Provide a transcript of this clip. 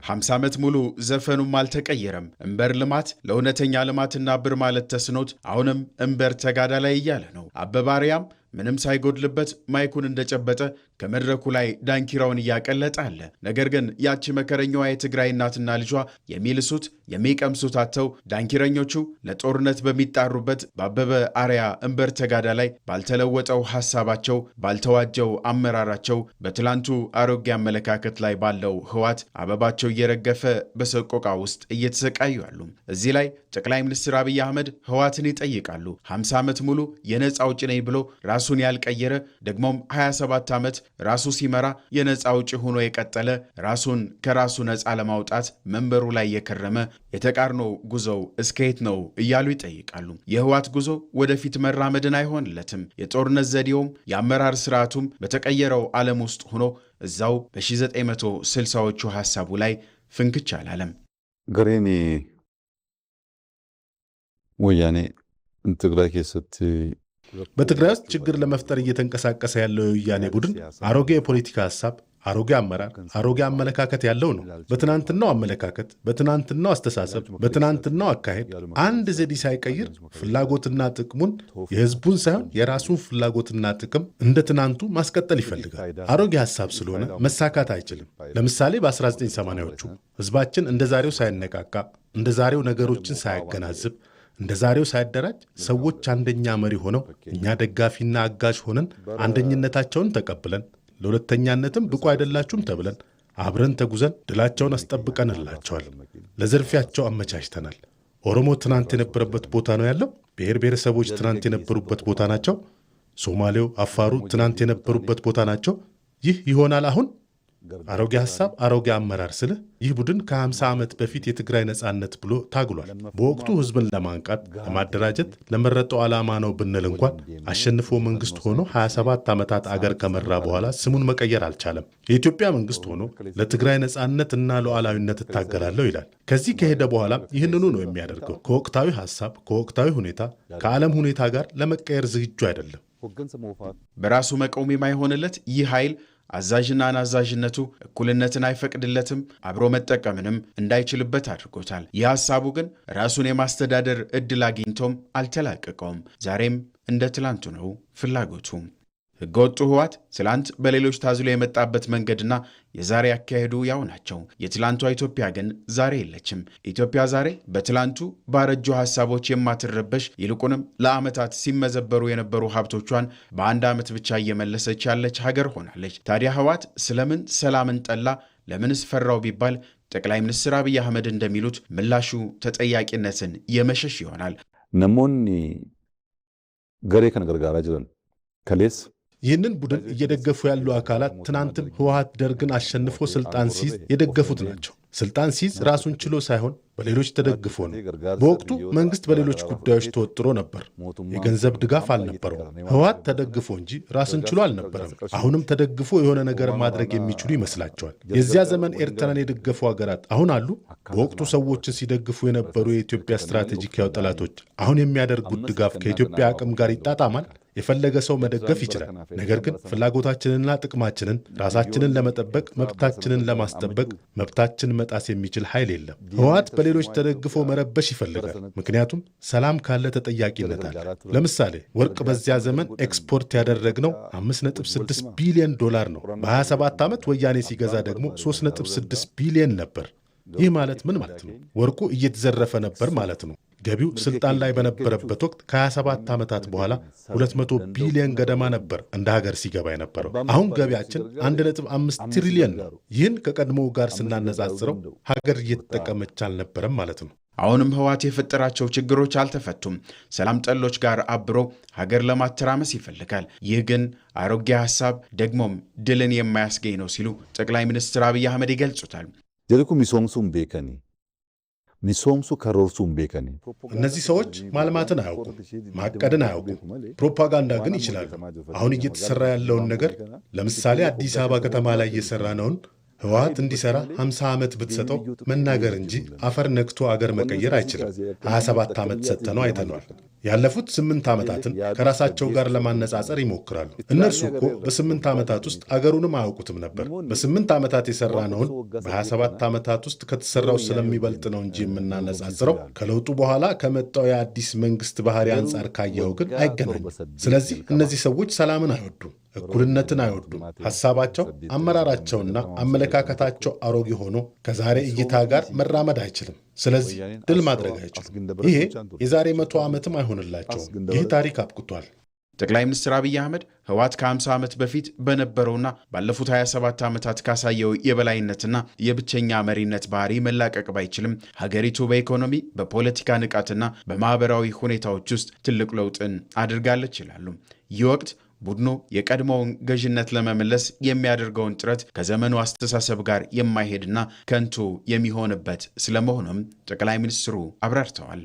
50 ዓመት ሙሉ ዘፈኑም አልተቀየረም። እምበር ልማት ለእውነተኛ ልማትና ብር ማለት ተስኖት አሁንም እምበር ተጋዳ ላይ እያለ ነው። አበባሪያም ምንም ሳይጎድልበት ማይኩን እንደጨበጠ ከመድረኩ ላይ ዳንኪራውን እያቀለጠ አለ። ነገር ግን ያቺ መከረኛዋ የትግራይ እናትና ልጇ የሚልሱት የሚቀምሱት አተው ዳንኪረኞቹ ለጦርነት በሚጣሩበት በአበበ አርያ እምበር ተጋዳ ላይ ባልተለወጠው ሐሳባቸው ባልተዋጀው አመራራቸው በትላንቱ አሮጌ አመለካከት ላይ ባለው ህዋት አበባቸው እየረገፈ በሰቆቃ ውስጥ እየተሰቃዩ አሉ። እዚህ ላይ ጠቅላይ ሚኒስትር አብይ አህመድ ህዋትን ይጠይቃሉ። 50 ዓመት ሙሉ የነፃ አውጪ ነኝ ብሎ ራሱን ያልቀየረ ደግሞም 27 ዓመት ራሱ ሲመራ የነፃ አውጪ ሆኖ የቀጠለ ራሱን ከራሱ ነፃ ለማውጣት መንበሩ ላይ የከረመ የተቃርኖ ጉዞው እስከየት ነው እያሉ ይጠይቃሉ። የህዋት ጉዞ ወደፊት መራመድን አይሆንለትም። የጦርነት ዘዴውም የአመራር ስርዓቱም በተቀየረው ዓለም ውስጥ ሆኖ እዛው በ1960ዎቹ ሐሳቡ ላይ ፍንክች አላለም። ገሬኒ ወያኔ ትግራይ ከሰት በትግራይ ውስጥ ችግር ለመፍጠር እየተንቀሳቀሰ ያለው የወያኔ ቡድን አሮጌ የፖለቲካ ሐሳብ፣ አሮጌ አመራር፣ አሮጌ አመለካከት ያለው ነው። በትናንትናው አመለካከት፣ በትናንትናው አስተሳሰብ፣ በትናንትናው አካሄድ አንድ ዘዴ ሳይቀይር ፍላጎትና ጥቅሙን የህዝቡን ሳይሆን የራሱን ፍላጎትና ጥቅም እንደ ትናንቱ ማስቀጠል ይፈልጋል። አሮጌ ሐሳብ ስለሆነ መሳካት አይችልም። ለምሳሌ በ1980ዎቹ ህዝባችን እንደ ዛሬው ሳይነቃቃ፣ እንደ ዛሬው ነገሮችን ሳያገናዝብ፣ እንደ ዛሬው ሳይደራጅ ሰዎች አንደኛ መሪ ሆነው እኛ ደጋፊና አጋዥ ሆነን አንደኝነታቸውን ተቀብለን ለሁለተኛነትም ብቁ አይደላችሁም ተብለን አብረን ተጉዘን ድላቸውን አስጠብቀንላቸዋል። ለዘርፊያቸው አመቻችተናል። ኦሮሞ ትናንት የነበረበት ቦታ ነው ያለው። ብሔር ብሔረሰቦች ትናንት የነበሩበት ቦታ ናቸው። ሶማሌው፣ አፋሩ ትናንት የነበሩበት ቦታ ናቸው። ይህ ይሆናል አሁን? አሮጌ ሐሳብ፣ አሮጌ አመራር ስልህ ይህ ቡድን ከ50 ዓመት በፊት የትግራይ ነጻነት ብሎ ታግሏል። በወቅቱ ህዝብን ለማንቃት ለማደራጀት ለመረጠው ዓላማ ነው ብንል እንኳን አሸንፎ መንግስት ሆኖ 27 ዓመታት አገር ከመራ በኋላ ስሙን መቀየር አልቻለም። የኢትዮጵያ መንግስት ሆኖ ለትግራይ ነጻነት እና ሉዓላዊነት እታገላለሁ ይላል። ከዚህ ከሄደ በኋላ ይህንኑ ነው የሚያደርገው። ከወቅታዊ ሐሳብ፣ ከወቅታዊ ሁኔታ፣ ከዓለም ሁኔታ ጋር ለመቀየር ዝግጁ አይደለም። በራሱ መቆም የማይሆንለት ይህ ኃይል አዛዥና ናዛዥነቱ እኩልነትን አይፈቅድለትም። አብሮ መጠቀምንም እንዳይችልበት አድርጎታል። ይህ ሐሳቡ ግን ራሱን የማስተዳደር ዕድል አግኝቶም አልተላቀቀውም። ዛሬም እንደ ትላንቱ ነው ፍላጎቱ። ህገወጡ ህዋት ትላንት በሌሎች ታዝሎ የመጣበት መንገድና የዛሬ አካሄዱ ያው ናቸው። የትላንቷ ኢትዮጵያ ግን ዛሬ የለችም። ኢትዮጵያ ዛሬ በትላንቱ ባረጁ ሐሳቦች የማትረበሽ ይልቁንም ለዓመታት ሲመዘበሩ የነበሩ ሀብቶቿን በአንድ ዓመት ብቻ እየመለሰች ያለች ሀገር ሆናለች። ታዲያ ህዋት ስለምን ሰላምን ጠላ? ለምንስ ፈራው ቢባል ጠቅላይ ሚኒስትር አብይ አህመድ እንደሚሉት ምላሹ ተጠያቂነትን የመሸሽ ይሆናል። ነሞኒ ገሬ ከነገርጋራ ጅረን ከሌስ ይህንን ቡድን እየደገፉ ያሉ አካላት ትናንትም ህወሓት ደርግን አሸንፎ ስልጣን ሲይዝ የደገፉት ናቸው። ስልጣን ሲይዝ ራሱን ችሎ ሳይሆን በሌሎች ተደግፎ ነው። በወቅቱ መንግስት በሌሎች ጉዳዮች ተወጥሮ ነበር። የገንዘብ ድጋፍ አልነበረውም። ህወሓት ተደግፎ እንጂ ራሱን ችሎ አልነበረም። አሁንም ተደግፎ የሆነ ነገር ማድረግ የሚችሉ ይመስላቸዋል። የዚያ ዘመን ኤርትራን የደገፉ ሀገራት አሁን አሉ። በወቅቱ ሰዎችን ሲደግፉ የነበሩ የኢትዮጵያ ስትራቴጂካዊ ጠላቶች አሁን የሚያደርጉት ድጋፍ ከኢትዮጵያ አቅም ጋር ይጣጣማል? የፈለገ ሰው መደገፍ ይችላል። ነገር ግን ፍላጎታችንንና ጥቅማችንን ራሳችንን ለመጠበቅ መብታችንን ለማስጠበቅ መብታችን መጣስ የሚችል ኃይል የለም። ህወሓት በሌሎች ተደግፎ መረበሽ ይፈልጋል። ምክንያቱም ሰላም ካለ ተጠያቂነት አለ። ለምሳሌ ወርቅ በዚያ ዘመን ኤክስፖርት ያደረግነው $5.6 ቢሊዮን ነው። በ27 ዓመት ወያኔ ሲገዛ ደግሞ $3.6 ቢሊዮን ነበር። ይህ ማለት ምን ማለት ነው? ወርቁ እየተዘረፈ ነበር ማለት ነው። ገቢው ስልጣን ላይ በነበረበት ወቅት ከ27 ዓመታት በኋላ 200 ቢሊዮን ገደማ ነበር እንደ ሀገር ሲገባ የነበረው። አሁን ገቢያችን 1.5 ትሪሊዮን ነው። ይህን ከቀድሞው ጋር ስናነጻጽረው ሀገር እየተጠቀመች አልነበረም ማለት ነው። አሁንም ህወሓት የፈጠራቸው ችግሮች አልተፈቱም። ሰላም ጠሎች ጋር አብሮ ሀገር ለማተራመስ ይፈልጋል። ይህ ግን አሮጌ ሐሳብ ደግሞም ድልን የማያስገኝ ነው ሲሉ ጠቅላይ ሚኒስትር አብይ አህመድ ይገልጹታል። ጀልኩ ሚሶምሱም ቤከኒ ሚሶምሱ ከሮርሱም ቤከኒ እነዚህ ሰዎች ማልማትን አያውቁም፣ ማቀድን አያውቁም። ፕሮፓጋንዳ ግን ይችላሉ። አሁን እየተሰራ ያለውን ነገር ለምሳሌ አዲስ አበባ ከተማ ላይ እየሰራ ነውን ህወሓት እንዲሰራ 50 ዓመት ብትሰጠው መናገር እንጂ አፈር ነክቶ አገር መቀየር አይችልም። 27 ዓመት ሰጥተነው አይተነዋል። ያለፉት 8 ዓመታትን ከራሳቸው ጋር ለማነጻጸር ይሞክራሉ። እነርሱ እኮ በ8 ዓመታት ውስጥ አገሩንም አያውቁትም ነበር። በ8 ዓመታት የሰራነውን በ27 ዓመታት ውስጥ ከተሰራው ስለሚበልጥ ነው እንጂ የምናነጻጽረው ከለውጡ በኋላ ከመጣው የአዲስ መንግስት ባህሪ አንጻር ካየው ግን አይገናኝም። ስለዚህ እነዚህ ሰዎች ሰላምን አይወዱም፣ እኩልነትን አይወዱም። ሐሳባቸው፣ አመራራቸውና አመለካከታቸው አሮጌ ሆኖ ከዛሬ እይታ ጋር መራመድ አይችልም። ስለዚህ ድል ማድረግ አይችሉም። ይሄ የዛሬ 100 ዓመትም አይሆንላቸውም። ይህ ታሪክ አብቅቷል። ጠቅላይ ሚኒስትር አብይ አህመድ ህወሓት ከ50 ዓመት በፊት በነበረውና ባለፉት 27 ዓመታት ካሳየው የበላይነትና የብቸኛ መሪነት ባህሪ መላቀቅ ባይችልም ሀገሪቱ በኢኮኖሚ በፖለቲካ ንቃትና በማኅበራዊ ሁኔታዎች ውስጥ ትልቅ ለውጥን አድርጋለች ይላሉ። ይህ ወቅት ቡድኑ የቀድሞውን ገዥነት ለመመለስ የሚያደርገውን ጥረት ከዘመኑ አስተሳሰብ ጋር የማይሄድና ከንቱ የሚሆንበት ስለመሆኑም ጠቅላይ ሚኒስትሩ አብራርተዋል።